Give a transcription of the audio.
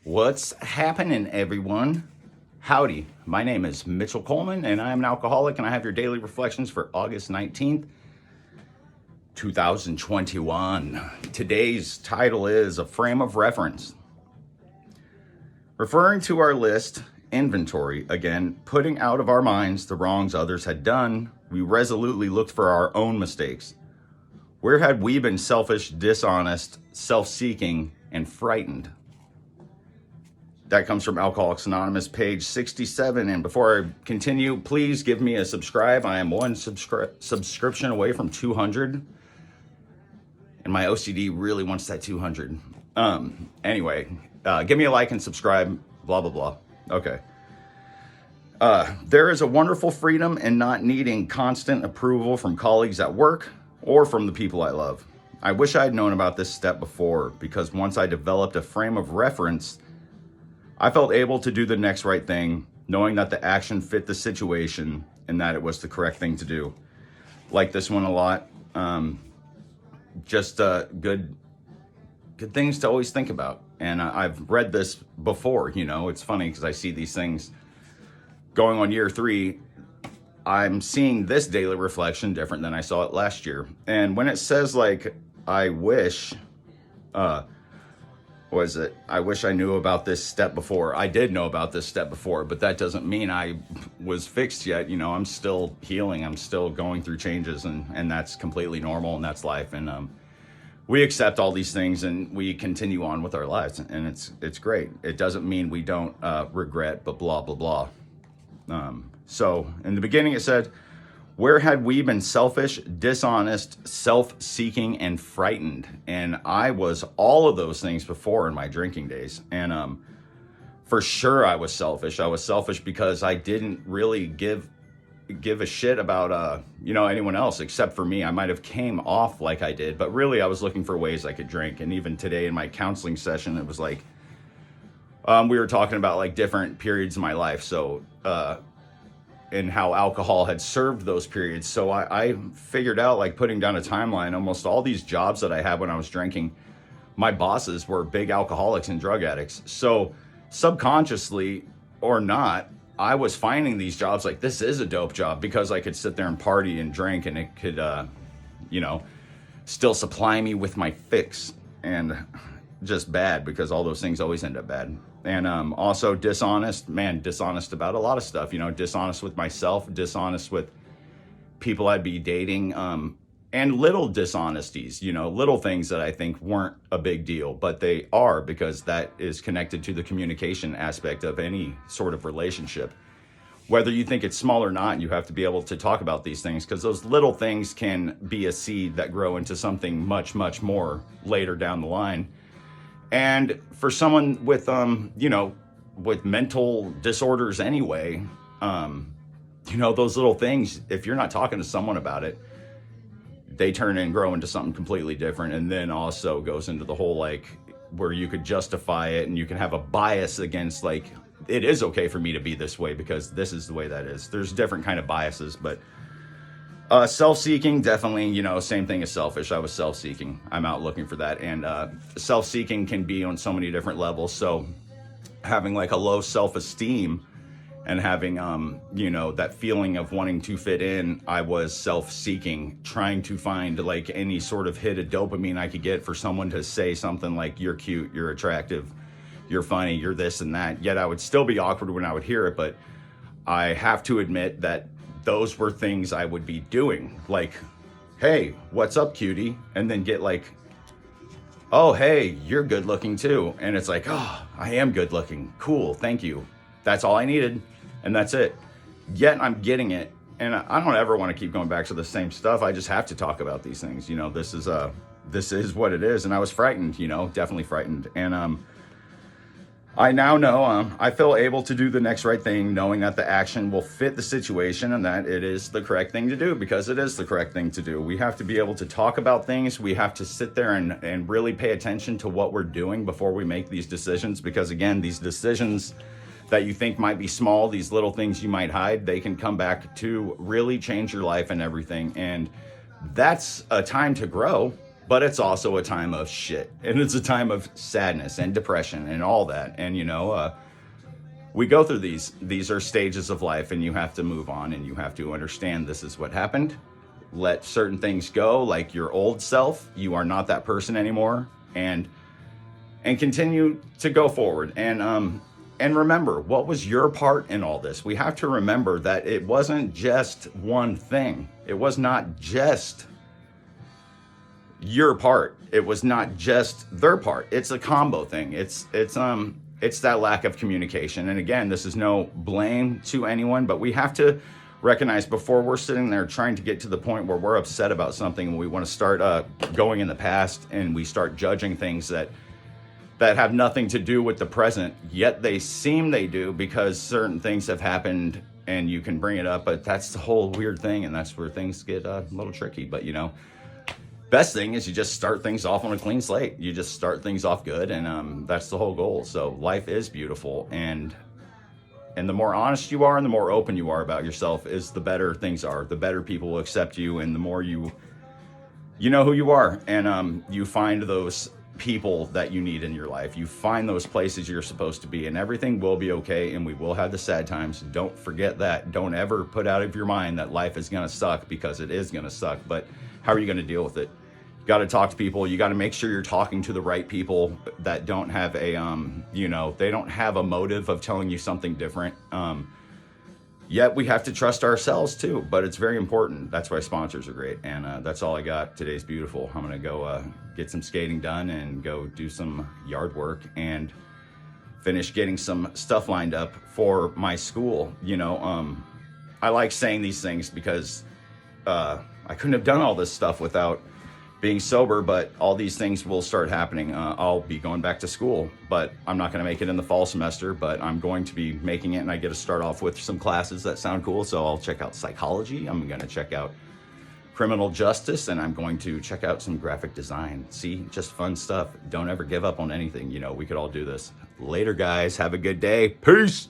What's happening, everyone? Howdy, my name is Mitchell Coleman, and I am an alcoholic, and I have your daily reflections for August 19th, 2021. Today's title is A Frame of Reference. Referring to our list, inventory, again, putting out of our minds the wrongs others had done, we resolutely looked for our own mistakes. Where had we been selfish, dishonest, self-seeking, and frightened? That comes from Alcoholics Anonymous, page 67. And before I continue, please give me a subscribe. I am one subscription away from 200. And my OCD really wants that 200. Anyway, give me a like and subscribe, blah, blah, blah. Okay. There is a wonderful freedom in not needing constant approval from colleagues at work or from the people I love. I wish I had known about this step before, because once I developed a frame of reference, I felt able to do the next right thing, knowing that the action fit the situation and that it was the correct thing to do. Like this one a lot. Just good things to always think about. And I've read this before, it's funny because I see these things going on year 3. I'm seeing this daily reflection different than I saw it last year. And when it says I wish, I wish I knew about this step before. I did know about this step before, but that doesn't mean I was fixed yet. I'm still healing. I'm still going through changes, and that's completely normal, and that's life. And we accept all these things, and we continue on with our lives, and it's great. It doesn't mean we don't regret, but blah, blah, blah. So in the beginning it said, where had we been selfish, dishonest, self-seeking, and frightened? And I was all of those things before in my drinking days. And for sure I was selfish. I was selfish because I didn't really give a shit about anyone else except for me. I might have came off like I did, but really I was looking for ways I could drink. And even today in my counseling session, it was we were talking about different periods of my life. So and how alcohol had served those periods. So I figured out, putting down a timeline, almost all these jobs that I had when I was drinking, my bosses were big alcoholics and drug addicts. So subconsciously or not, I was finding these jobs this is a dope job, because I could sit there and party and drink, and it could, still supply me with my fix. And just bad, because all those things always end up bad. And also dishonest about a lot of stuff, dishonest with myself, dishonest with people I'd be dating, and little dishonesties, little things that I think weren't a big deal, but they are, because that is connected to the communication aspect of any sort of relationship. Whether you think it's small or not, you have to be able to talk about these things, because those little things can be a seed that grow into something much, much more later down the line. And for someone with, with mental disorders anyway, those little things, if you're not talking to someone about it, they turn and grow into something completely different. And then also goes into the whole, where you could justify it, and you can have a bias against, it is okay for me to be this way because this is the way that is. There's different kind of biases, but self-seeking, definitely, same thing as selfish. I was self-seeking. I'm out looking for that. And self-seeking can be on so many different levels. So having a low self-esteem and having, that feeling of wanting to fit in, I was self-seeking, trying to find any sort of hit of dopamine I could get for someone to say something like, you're cute, you're attractive, you're funny, you're this and that. Yet I would still be awkward when I would hear it. But I have to admit that those were things I would be doing, hey, what's up, cutie? And then get oh, hey, you're good looking too. And it's oh, I am good looking. Cool, thank you. That's all I needed, and that's it. Yet I'm getting it, and I don't ever want to keep going back to the same stuff. I just have to talk about these things. This is what it is. And I was frightened, definitely frightened. And I now know I feel able to do the next right thing, knowing that the action will fit the situation and that it is the correct thing to do, because it is the correct thing to do. We have to be able to talk about things. We have to sit there and really pay attention to what we're doing before we make these decisions, because again, these decisions that you think might be small, these little things you might hide, they can come back to really change your life and everything. And that's a time to grow. but it's also a time of shit, and it's a time of sadness and depression and all that. And we go through these are stages of life, and you have to move on, and you have to understand this is what happened. Let certain things go, like your old self. You are not that person anymore, and continue to go forward. And remember, what was your part in all this? We have to remember that it wasn't just one thing. It was not just your part. It was not just their part. It's a combo thing. It's that lack of communication. And again, this is no blame to anyone, but we have to recognize before we're sitting there trying to get to the point where we're upset about something and we want to start going in the past, and we start judging things that have nothing to do with the present, yet they seem they do because certain things have happened and you can bring it up, but that's the whole weird thing, and that's where things get a little tricky. But best thing is you just start things off on a clean slate. You just start things off good, and that's the whole goal. So life is beautiful, and the more honest you are and the more open you are about yourself is the better things are. The better people will accept you, and the more you know who you are, and you find those people that you need in your life. You find those places you're supposed to be, and everything will be okay, and we will have the sad times. Don't forget that. Don't ever put out of your mind that life is going to suck, because it is going to suck. But how are you going to deal with it? You got to talk to people. You got to make sure you're talking to the right people that don't have a they don't have a motive of telling you something different. Yet we have to trust ourselves too, but it's very important. That's why sponsors are great. And that's all I got. Today's beautiful. I'm going to go get some skating done and go do some yard work and finish getting some stuff lined up for my school. I like saying these things because I couldn't have done all this stuff without being sober, but all these things will start happening. I'll be going back to school, but I'm not going to make it in the fall semester, but I'm going to be making it, and I get to start off with some classes that sound cool. So I'll check out psychology. I'm going to check out criminal justice, and I'm going to check out some graphic design. See, just fun stuff. Don't ever give up on anything. We could all do this. Later, guys. Have a good day. Peace.